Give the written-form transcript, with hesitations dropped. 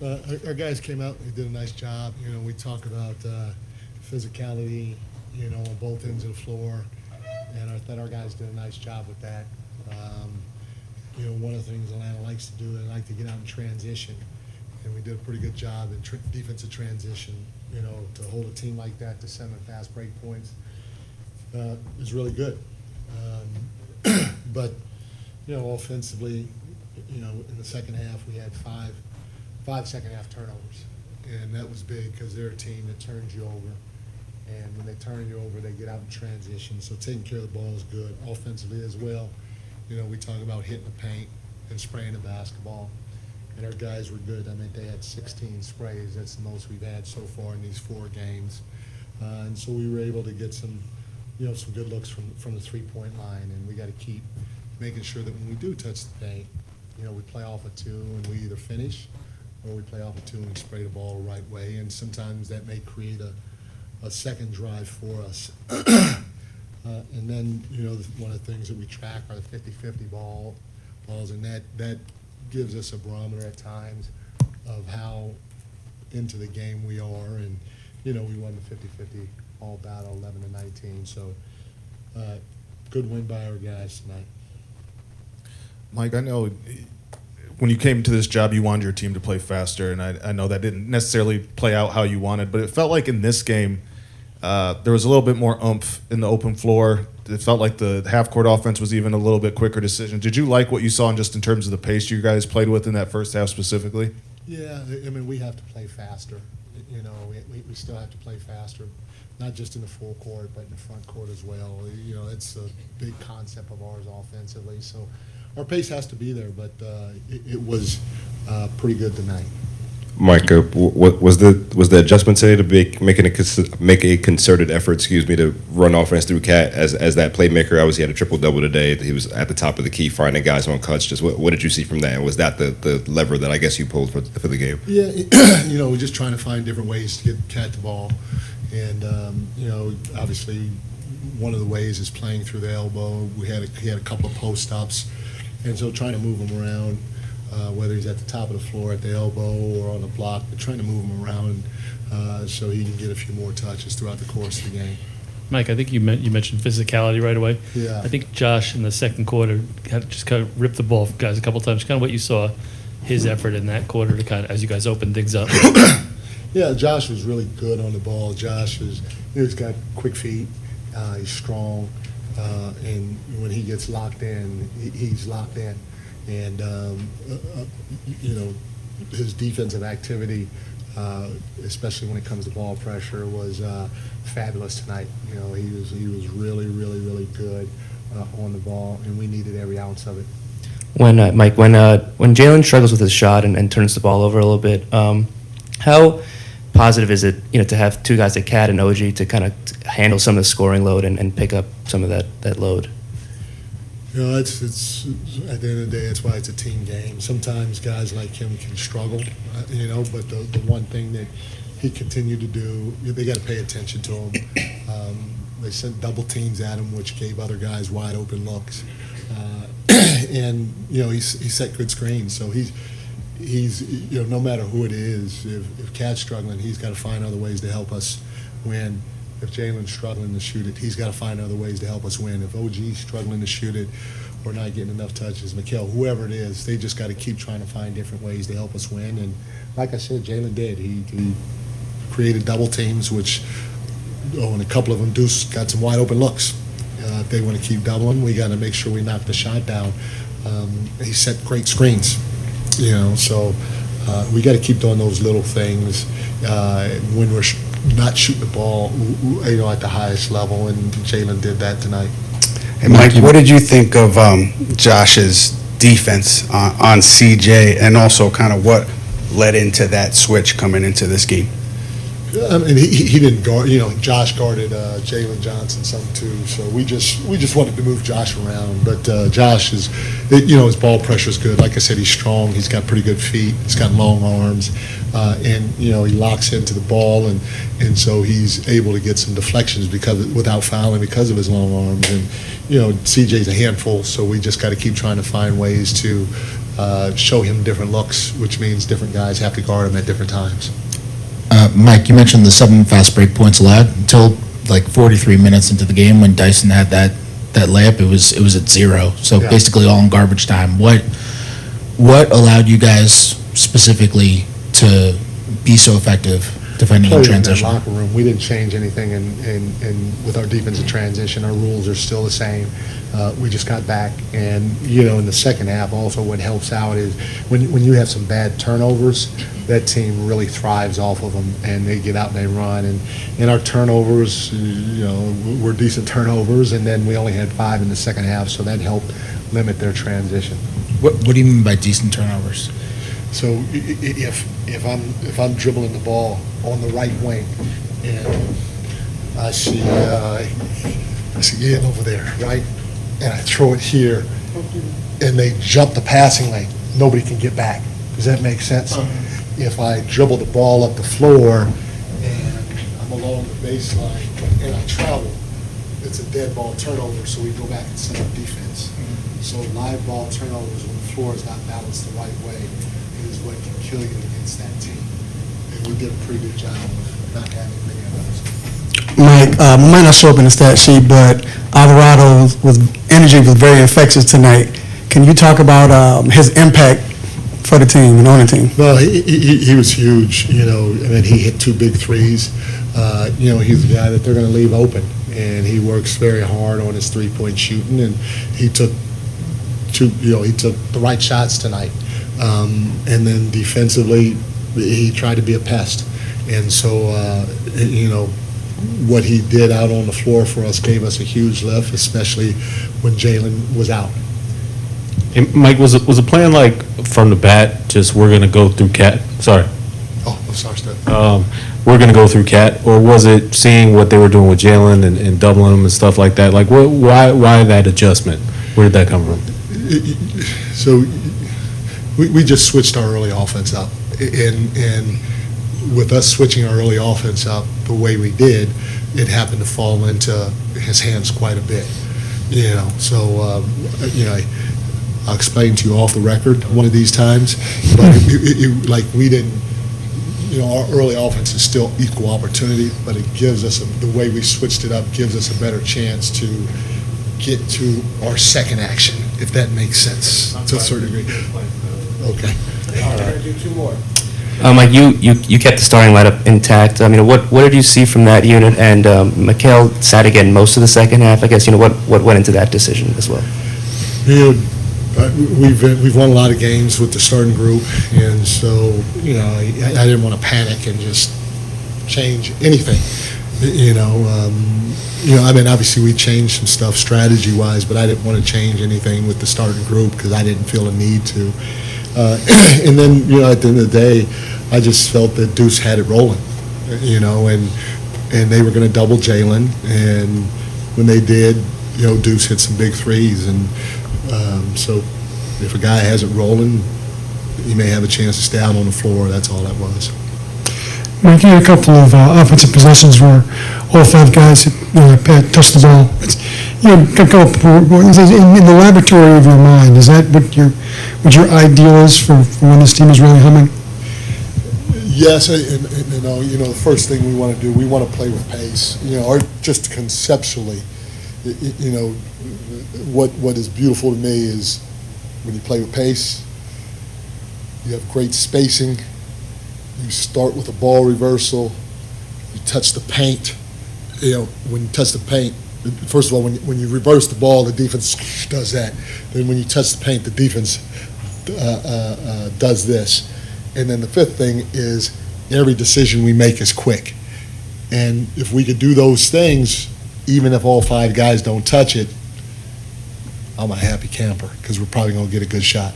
Our guys came out and did a nice job. We talk about physicality, on both ends of the floor, and I thought our guys did a nice job with that. One of the things Atlanta likes to do, they like to get out and transition, and we did a pretty good job in defensive transition. To hold a team like that to 7 fast break points is really good. But offensively, in the second half we had five second half turnovers, and that was big because they're a team that turns you over, and when they turn you over, they get out in transition. So taking care of the ball is good offensively as well. We talk about hitting the paint and spraying the basketball, and our guys were good. I mean, they had 16 sprays. That's the most we've had so far in these 4 games, and so we were able to get some good looks from the 3-point line, and we got to keep making sure that when we do touch the paint, we play off a 2 and we either finish, or we play off a 2 and we spray the ball the right way, and sometimes that may create a second drive for us. And then, one of the things that we track are the 50-50 balls, and that gives us a barometer at times of how into the game we are, and, we won the 50-50 all battle 11-19, so good win by our guys tonight. Mike, I know when you came to this job, you wanted your team to play faster, and I know that didn't necessarily play out how you wanted, but it felt like in this game there was a little bit more oomph in the open floor. It felt like the half-court offense was even a little bit quicker decision. Did you like what you saw just in terms of the pace you guys played with in that first half specifically? Yeah, I mean, we have to play faster. We still have to play faster, not just in the full court, but in the front court as well. It's a big concept of ours offensively. So our pace has to be there, but it was pretty good tonight. Mike, was the adjustment today to make a concerted effort, to run offense through Cat as that playmaker? Obviously, he had a triple-double today. He was at the top of the key, finding guys on cuts. Just what did you see from that? And was that the lever that I guess you pulled for the game? Yeah, we're just trying to find different ways to get Cat the ball, and obviously one of the ways is playing through the elbow. He had a couple of post-ups, and so trying to move him around. Whether he's at the top of the floor, at the elbow, or on the block, but trying to move him around so he can get a few more touches throughout the course of the game. Mike, I think you mentioned physicality right away. Yeah. I think Josh in the second quarter just kind of ripped the ball from guys a couple times. Kind of what you saw, his effort in that quarter to kind of, as you guys opened things up. Yeah, Josh was really good on the ball. Josh he's got quick feet, he's strong, and when he gets locked in, he's locked in. And, his defensive activity, especially when it comes to ball pressure, was fabulous tonight. He was really, really, really good on the ball, and we needed every ounce of it. When Jalen struggles with his shot and turns the ball over a little bit, how positive is it, to have 2 guys like Cat and OG to kind of handle some of the scoring load and pick up some of that load? It's at the end of the day, that's why it's a team game. Sometimes guys like him can struggle, but the one thing that he continued to do, they got to pay attention to him. They sent double teams at him, which gave other guys wide open looks. And, he set good screens. So he's no matter who it is, if Cat's struggling, he's got to find other ways to help us win. If Jalen's struggling to shoot it, he's got to find other ways to help us win. If OG's struggling to shoot it or not getting enough touches, McHale, whoever it is, they just got to keep trying to find different ways to help us win. And like I said, Jalen did. He created double teams, which, and a couple of them, Deuce got some wide open looks. If they want to keep doubling, we got to make sure we knock the shot down. He set great screens, so we got to keep doing those little things when we're not shooting the ball, at the highest level, and Jalen did that tonight. Hey, Mike, what did you think of Josh's defense on CJ, and also kind of what led into that switch coming into this game? I mean, he didn't guard. Josh guarded Jalen Johnson some too. So we just wanted to move Josh around. But Josh his ball pressure is good. Like I said, he's strong. He's got pretty good feet. He's got long arms, and he locks into the ball, and so he's able to get some deflections without fouling because of his long arms. And CJ's a handful. So we just got to keep trying to find ways to show him different looks, which means different guys have to guard him at different times. Mike, you mentioned the 7 fast break points allowed until like 43 minutes into the game when Dyson had that layup. It was at 0, so Yeah. basically all in garbage time. What allowed you guys specifically to be so effective defending in Played in that transition? locker room. We didn't change anything in with our defensive transition. Our rules are still the same. We just got back, and in the second half, also what helps out is when you have some bad turnovers, that team really thrives off of them, and they get out and they run. And our turnovers, were decent turnovers, and then we only had 5 in the second half, so that helped limit their transition. What do you mean by decent turnovers? So if I'm dribbling the ball on the right wing and I see Ian over there, right, and I throw it here, and they jump the passing lane, nobody can get back. Does that make sense? If I dribble the ball up the floor and I'm along the baseline and I travel, it's a dead ball turnover, so we go back and set up defense. So live ball turnovers when the floor is not balanced the right way is what can kill you against that team. And we did a pretty good job of not having many of those. Mike, might not show up in the stat sheet, but Alvarado was energy was very infectious tonight. Can you talk about his impact for the team and on the team? Well, he was huge, and then he hit 2 big threes. He's the guy that they're going to leave open, and he works very hard on his three-point shooting, and he took the right shots tonight. And then defensively, he tried to be a pest. And so, what he did out on the floor for us gave us a huge lift, especially when Jalen was out. And Mike, was the plan like from the bat, just we're going to go through Cat? Sorry. Oh, I'm sorry, Steph. We're going to go through Cat, or was it seeing what they were doing with Jalen and doubling him and stuff like that? Like, why that adjustment? Where did that come from? So we just switched our early offense up, and with us switching our early offense up the way we did, it happened to fall into his hands quite a bit. So I'll explain to you off the record one of these times, but like we didn't. Our early offense is still equal opportunity, but it gives us the way we switched it up gives us a better chance to get to our second action, if that makes sense to a certain degree. Okay. All right. Mike, you kept the starting lineup intact. I mean, what did you see from that unit? And McHale sat again most of the second half. I guess what went into that decision as well. We've won a lot of games with the starting group, and so I didn't want to panic and just change anything. I mean, obviously we changed some stuff strategy-wise, but I didn't want to change anything with the starting group because I didn't feel a need to. And then, at the end of the day, I just felt that Deuce had it rolling, and they were going to double Jalen, and when they did, Deuce hit some big threes, and so if a guy has it rolling, he may have a chance to stay out on the floor. That's all that was. Mike, you had a couple of offensive possessions where all 5 guys touched the ball. In the laboratory of your mind, is that what your ideal is for when this team is really humming? Yes, and the first thing we want to do, we want to play with pace. Or just conceptually, what is beautiful to me is when you play with pace, you have great spacing. You start with a ball reversal. You touch the paint. When you touch the paint, first of all, when you reverse the ball, the defense does that. Then when you touch the paint, the defense does this. And then the fifth thing is every decision we make is quick. And if we could do those things, even if all 5 guys don't touch it, I'm a happy camper because we're probably going to get a good shot.